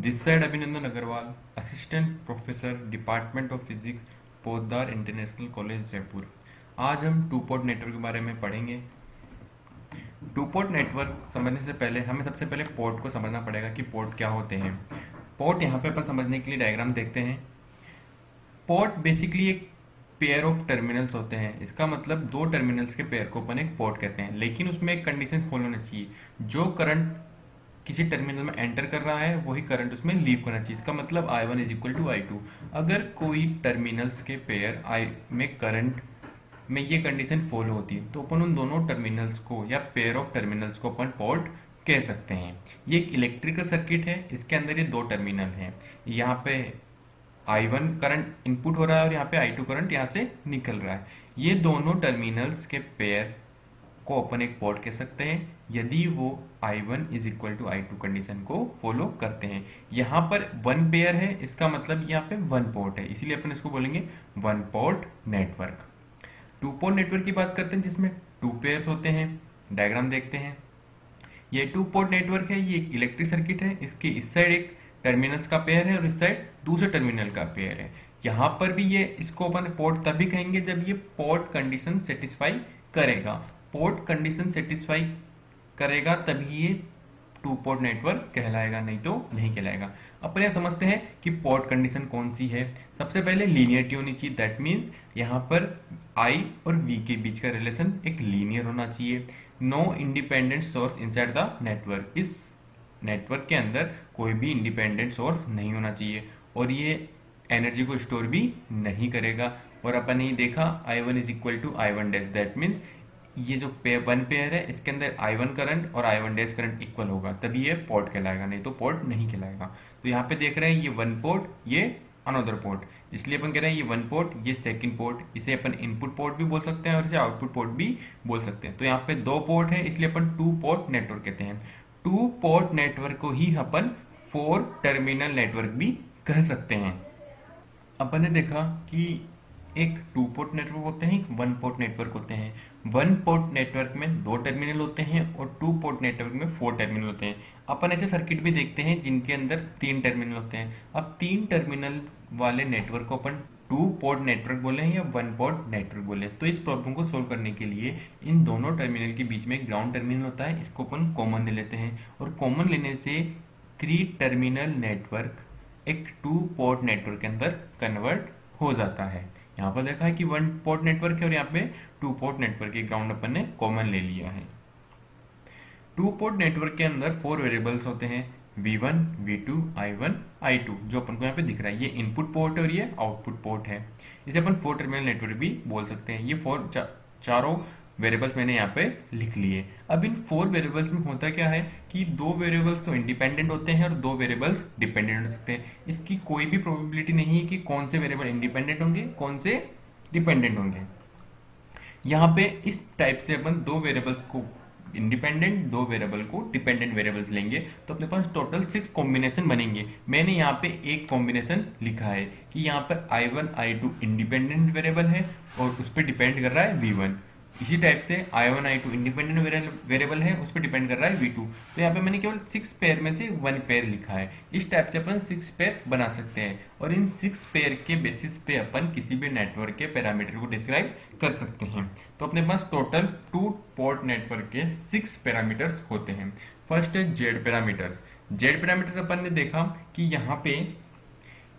This side Abhinandan Agrawal, assistant professor, department of physics, Poddar international college Jaipur. आज हम two port network के बारे में पढ़ेंगे। टू पोर्ट नेटवर्क समझने से पहले हमें सबसे पहले पोर्ट को समझना पड़ेगा कि पोर्ट क्या होते हैं। पोर्ट यहाँ पे अपन समझने के लिए डायग्राम देखते हैं। पोर्ट बेसिकली एक पेयर ऑफ टर्मिनल्स होते हैं। इसका मतलब दो टर्मिनल्स के पेयर को अपन एक पोर्ट कहते हैं, लेकिन उसमें एक कंडीशन फॉलो होना चाहिए। जो करंट किसी टर्मिनल में एंटर कर रहा है वही करंट उसमें लीव करना चाहिए। इसका मतलब I1 is equal to I2। अगर कोई टर्मिनल्स के पेयर आई में करंट में ये कंडीशन फॉलो होती है तो अपन उन दोनों टर्मिनल्स को या पेयर ऑफ टर्मिनल्स को अपन पोर्ट कह सकते हैं। ये एक इलेक्ट्रिकल सर्किट है, इसके अंदर ये दो टर्मिनल हैं। यहाँ पे I1 करंट इनपुट हो रहा है और यहाँ पे I2 करंट यहाँ से निकल रहा है। ये दोनों टर्मिनल्स के पेयर को अपन एक पोर्ट कह सकते हैं यदि वो I1 is equal to I2 condition को फॉलो करते हैं। यहाँ पर वन पेयर है, इसका मतलब यहाँ पे वन पोर्ट है, इसीलिए अपन इसको बोलेंगे one port network. Two port network की बात करते हैं जिसमें टू पेयर्स होते हैं। डायग्राम देखते हैं। ये टू पोर्ट नेटवर्क है, ये एक इलेक्ट्रिक सर्किट है। इसके इस साइड एक टर्मिनल्स का पेयर है और इस साइड दूसरे टर्मिनल का पेयर है। यहाँ पर भी ये इसको अपन पोर्ट तभी कहेंगे जब ये पोर्ट कंडीशन सेटिस्फाई करेगा। पोर्ट कंडीशन सेटिस्फाई करेगा तभी ये टू पोर्ट नेटवर्क कहलाएगा, नहीं तो नहीं कहलाएगा। अपन यह समझते हैं कि पोर्ट कंडीशन कौन सी है। सबसे पहले लीनियरिटी होनी चाहिए। दैट मीन्स यहाँ पर I और V के बीच का रिलेशन एक लीनियर होना चाहिए। No independent source inside the network. इस नेटवर्क के अंदर कोई भी इंडिपेंडेंट सोर्स नहीं होना चाहिए और ये एनर्जी को स्टोर भी नहीं करेगा। और अपन ने देखा I1 is equal to I1 dash. That means ये जो वन पेयर है इसके अंदर I1 करंट और I1 डैश करंट इक्वल होगा तभी ये पोर्ट कहलाएगा, नहीं तो पोर्ट नहीं कहलाएगा। तो यहाँ पे देख रहे हैं ये वन पोर्ट, ये अनदर पोर्ट, इसलिए अपन कह रहे हैं ये वन पोर्ट, ये सेकंड पोर्ट। इसे अपन इनपुट पोर्ट भी बोल सकते हैं और इसे आउटपुट पोर्ट भी बोल सकते हैं। तो यहाँ पे दो पोर्ट है इसलिए अपन टू पोर्ट नेटवर्क कहते हैं। टू पोर्ट नेटवर्क को ही अपन फोर टर्मिनल नेटवर्क भी कह सकते हैं। अपन ने देखा कि एक टू पोर्ट नेटवर्क होते हैं, एक वन पोर्ट नेटवर्क होते हैं। वन पोर्ट नेटवर्क में दो टर्मिनल होते हैं और टू पोर्ट नेटवर्क में फोर टर्मिनल होते हैं। अपन ऐसे सर्किट भी देखते हैं जिनके अंदर तीन टर्मिनल होते हैं। अब तीन टर्मिनल वाले नेटवर्क को अपन टू पोर्ट नेटवर्क बोले या वन पोर्ट नेटवर्क बोले। तो इस प्रॉब्लम को सोल्व करने के लिए इन दोनों टर्मिनल के बीच में एक ग्राउंड टर्मिनल होता है, इसको अपन कॉमन ले लेते हैं और कॉमन लेने से थ्री टर्मिनल नेटवर्क एक टू पोर्ट नेटवर्क के अंदर कन्वर्ट हो जाता है। यहाँ पर देखा है कि वन पोर्ट नेटवर्क है और यहाँ पे टू पोर्ट नेटवर्क के ग्राउंड अपन ने कॉमन ले लिया है। टू पोर्ट नेटवर्क के अंदर फोर वेरिएबल्स होते हैं, V1, V2, I1, I2, जो अपन को यहाँ पे दिख रहा है। ये इनपुट पोर्ट है और ये आउटपुट पोर्ट है। इसे अपन फोर टर्मिनल नेटवर्क भी बोल सकते हैं। ये चारों वेरिएबल्स मैंने यहाँ पे लिख लिए। अब इन फोर वेरिएबल्स में होता क्या है कि दो वेरिएबल्स तो इंडिपेंडेंट होते हैं और दो वेरिएबल्स डिपेंडेंट हो सकते हैं। इसकी कोई भी प्रोबेबिलिटी नहीं है कि कौन से वेरिएबल इंडिपेंडेंट होंगे कौन से डिपेंडेंट होंगे। यहाँ पे इस टाइप से अपन दो वेरिएबल्स को इंडिपेंडेंट, दो वेरिएबल को डिपेंडेंट वेरिएबल्स लेंगे तो अपने पास टोटल 6 कॉम्बिनेशन बनेंगे। मैंने यहाँ पे एक कॉम्बिनेशन लिखा है कि यहाँ पर I1 I2 इंडिपेंडेंट वेरिएबल है और उस पर डिपेंड कर रहा है V1। इसी टाइप से I1 I2 इंडिपेंडेंट वेरिएबल है, उस पर डिपेंड कर रहा है V2। तो यहाँ पे मैंने केवल 6 पेयर में से वन पेयर लिखा है। इस टाइप से अपन 6 पेयर बना सकते हैं और इन 6 पेयर के बेसिस पे अपन किसी भी नेटवर्क के पैरामीटर को डिस्क्राइब कर सकते हैं। तो अपने पास टोटल टू पोर्ट नेटवर्क के 6 पैरामीटर्स होते हैं। फर्स्ट है जेड पैरामीटर्स। जेड पैरामीटर्स अपन ने देखा कि यहाँ पे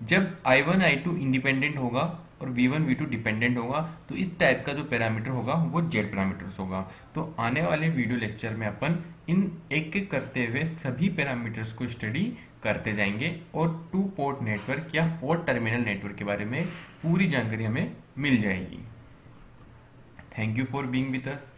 जब I1 I2 इंडिपेंडेंट होगा और V1 V2 डिपेंडेंट होगा तो इस टाइप का जो पैरामीटर होगा वो जेड पैरामीटर्स होगा। तो आने वाले वीडियो लेक्चर में अपन इन एक एक करते हुए सभी पैरामीटर्स को स्टडी करते जाएंगे और टू पोर्ट नेटवर्क या फोर टर्मिनल नेटवर्क के बारे में पूरी जानकारी हमें मिल जाएगी। Thank you for being with us.